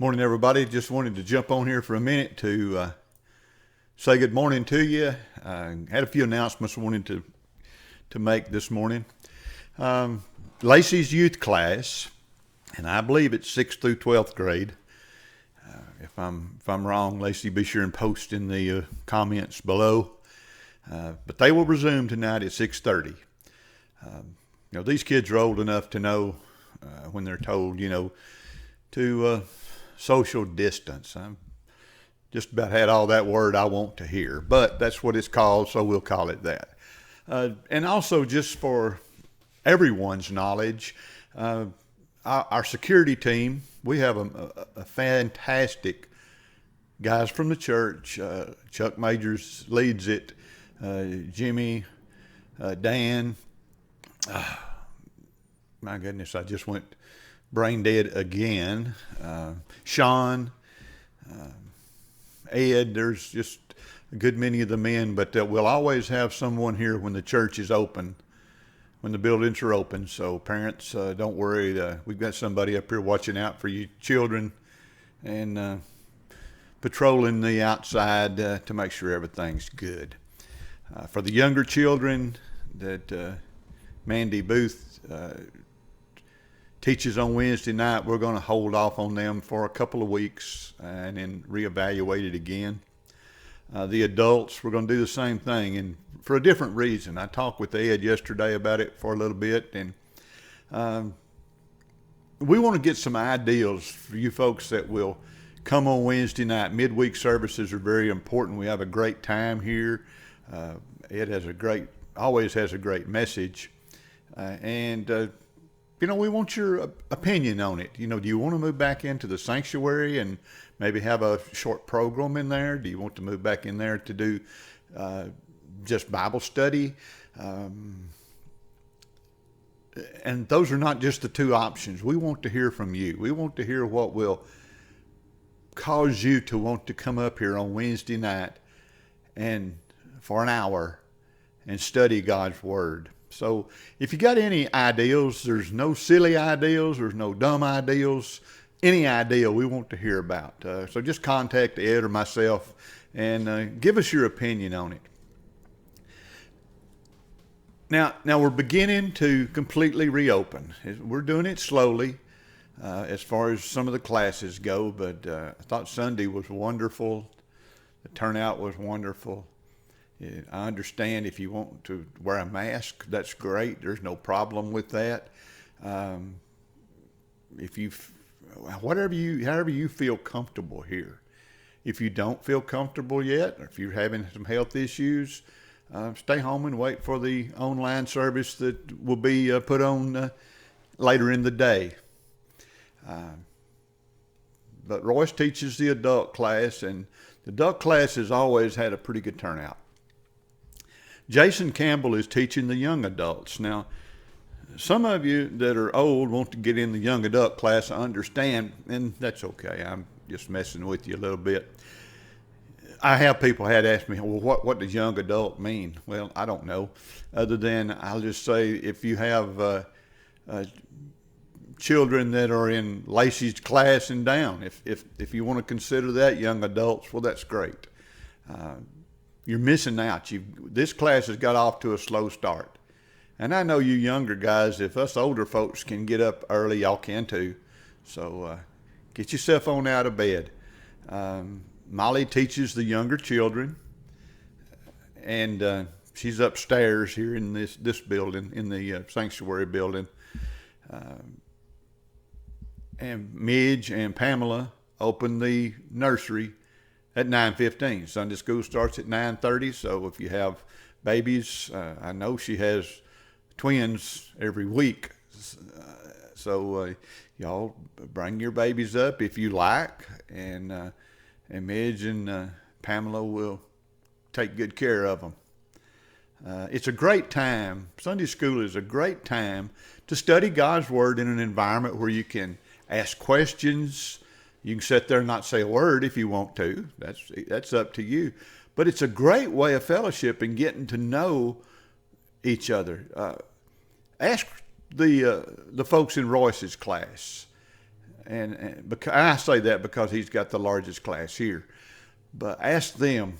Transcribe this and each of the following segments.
Morning, everybody. Just wanted to jump on here for a minute to say good morning to you. Had a few announcements I wanted to make this morning. Lacey's youth class, and I believe it's 6th through 12th grade. If I'm wrong, Lacey, be sure and post in the comments below. But they will resume tonight at 6:30. These kids are old enough to know when they're told, to social distance. I'm just about had all that word I want to hear, but that's what it's called, so we'll call it that. And also, just for everyone's knowledge, our security team, we have a fantastic guys from the church. Chuck Majors leads it. Jimmy, Dan. My goodness, I just went brain dead again. Sean, Ed, there's just a good many of the men, but we'll always have someone here when the church is open, when the buildings are open. So parents, don't worry. We've got somebody up here watching out for you children and patrolling the outside to make sure everything's good. For the younger children that Mandy Booth teaches on Wednesday night, we're going to hold off on them for a couple of weeks and then reevaluate it again. The adults, we're going to do the same thing, and for a different reason. I talked with Ed yesterday about it for a little bit, and we want to get some ideas for you folks that will come on Wednesday night. Midweek services are very important. We have a great time here. Ed always has a great message, and we want your opinion on it. Do you want to move back into the sanctuary and maybe have a short program in there? Do you want to move back in there to do just Bible study? And those are not just the two options. We want to hear from you. We want to hear what will cause you to want to come up here on Wednesday night and for an hour and study God's Word. So if you got any ideas, there's no silly ideas, there's no dumb ideas, any idea we want to hear about. So just contact Ed or myself and give us your opinion on it. Now we're beginning to completely reopen. We're doing it slowly as far as some of the classes go, but I thought Sunday was wonderful. The turnout was wonderful. I understand if you want to wear a mask, that's great. There's no problem with that. However you feel comfortable here. If you don't feel comfortable yet, or if you're having some health issues, stay home and wait for the online service that will be put on later in the day. But Royce teaches the adult class, and the adult class has always had a pretty good turnout. Jason Campbell is teaching the young adults. Now, some of you that are old want to get in the young adult class. I understand, and that's okay. I'm just messing with you a little bit. I have people had asked me, well, what does young adult mean? Well, I don't know, other than I'll just say if you have children that are in Lacey's class and down, if you want to consider that young adults, well, that's great. You're missing out. This class has got off to a slow start. And I know you younger guys, if us older folks can get up early, y'all can too. So get yourself on out of bed. Molly teaches the younger children, and she's upstairs here in this building, in the sanctuary building. And Midge and Pamela open the nursery at 9:15. Sunday school starts at 9:30. So if you have babies, I know she has twins every week. So y'all bring your babies up if you like, and Midge and Pamela will take good care of them. It's a great time. Sunday school is a great time to study God's Word in an environment where you can ask questions. You can sit there and not say a word if you want to. That's up to you. But it's a great way of fellowship and getting to know each other. Ask the folks in Royce's class and because I say that because he's got the largest class here. But ask them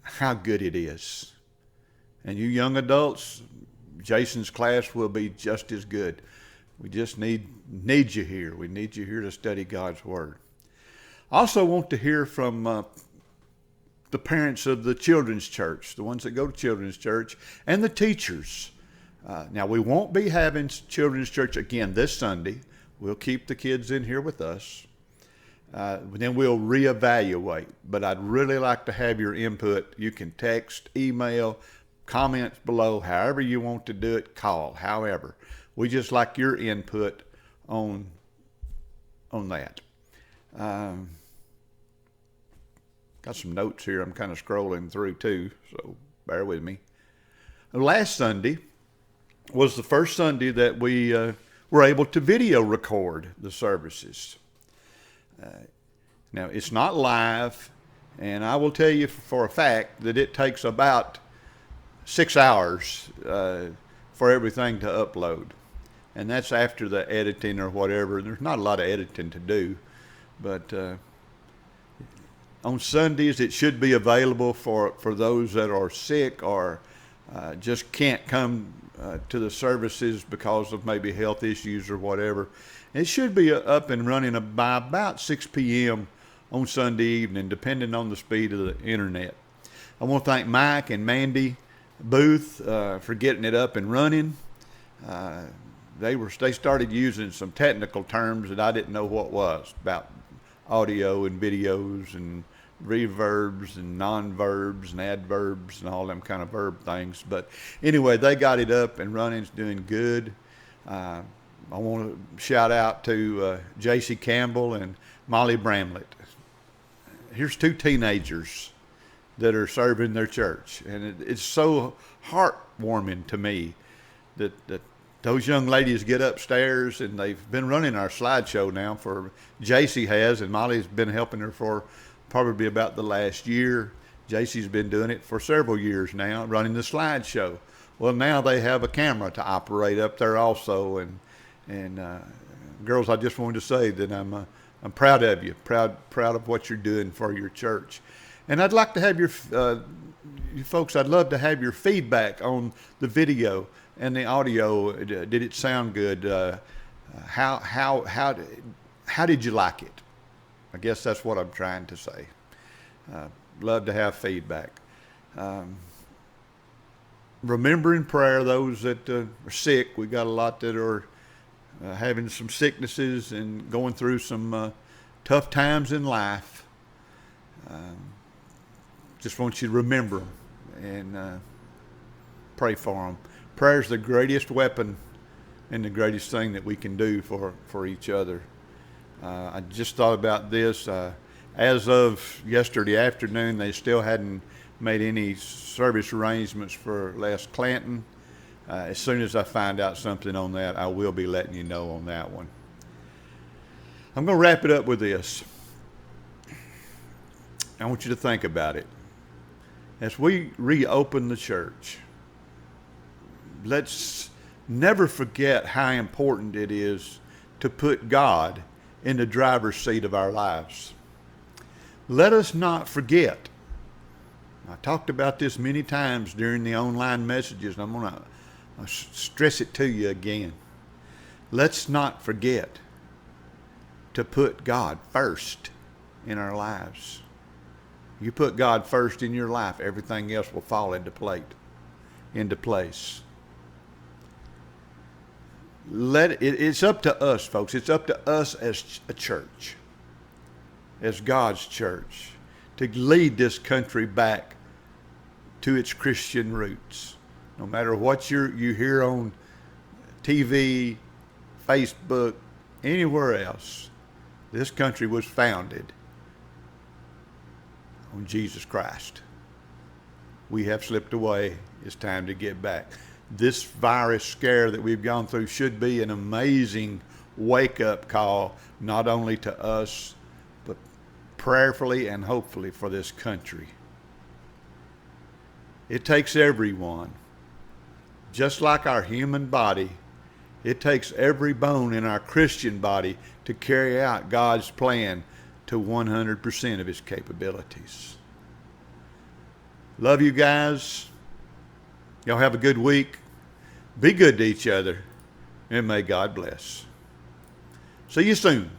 how good it is. And you young adults, Jason's class will be just as good. We just need you here. We need you here to study God's Word. I also want to hear from the parents of the children's church, the ones that go to children's church, and the teachers. Now, we won't be having children's church again this Sunday. We'll keep the kids in here with us. Then we'll reevaluate. But I'd really like to have your input. You can text, email, comments below, however you want to do it, call, however. We just like your input on that. Got some notes here I'm kind of scrolling through too, so bear with me. Last Sunday was the first Sunday that we were able to video record the services. Now, it's not live, and I will tell you for a fact that it takes about 6 hours for everything to upload. And that's after the editing or whatever. There's not a lot of editing to do, but on Sundays it should be available for those that are sick or just can't come to the services because of maybe health issues or whatever. It should be up and running by about 6 p.m. on Sunday evening, depending on the speed of the internet. I want to thank Mike and Mandy Booth for getting it up and running. They started using some technical terms that I didn't know what was about audio and videos and reverbs and non-verbs and adverbs and all them kind of verb things. But anyway, they got it up and running. It's doing good. I want to shout out to J.C. Campbell and Molly Bramlett. Here's 2 teenagers that are serving their church. And it's so heartwarming to me that those young ladies get upstairs, and they've been running our slideshow now for, J.C. has, and Molly's been helping her for probably about the last year. J.C.'s been doing it for several years now, running the slideshow. Well, now they have a camera to operate up there also, and girls, I just wanted to say that I'm proud of you, proud of what you're doing for your church. And I'd like to have you folks, I'd love to have your feedback on the video and the audio. Did it sound good? How did you like it? I guess that's what I'm trying to say. Love to have feedback. Remember in prayer those that are sick. We got a lot that are having some sicknesses and going through some tough times in life. Just want you to remember them and pray for them. Prayer is the greatest weapon and the greatest thing that we can do for each other. I just thought about this. As of yesterday afternoon, they still hadn't made any service arrangements for Les Clanton. As soon as I find out something on that, I will be letting you know on that one. I'm going to wrap it up with this. I want you to think about it. As we reopen the church, let's never forget how important it is to put God in the driver's seat of our lives. Let us not forget. I talked about this many times during the online messages, and I'm going to stress it to you again. Let's not forget to put God first in our lives. You put God first in your life, everything else will fall into place. It's up to us, folks. It's up to us as a church, as God's church, to lead this country back to its Christian roots. No matter what you hear on TV, Facebook, anywhere else, this country was founded on Jesus Christ. We have slipped away. It's time to get back. This virus scare that we've gone through should be an amazing wake-up call, not only to us, but prayerfully and hopefully for this country. It takes everyone. Just like our human body It takes every bone in our Christian body to carry out God's plan to 100% of His capabilities. Love you guys. Y'all have a good week. Be good to each other, and may God bless. See you soon.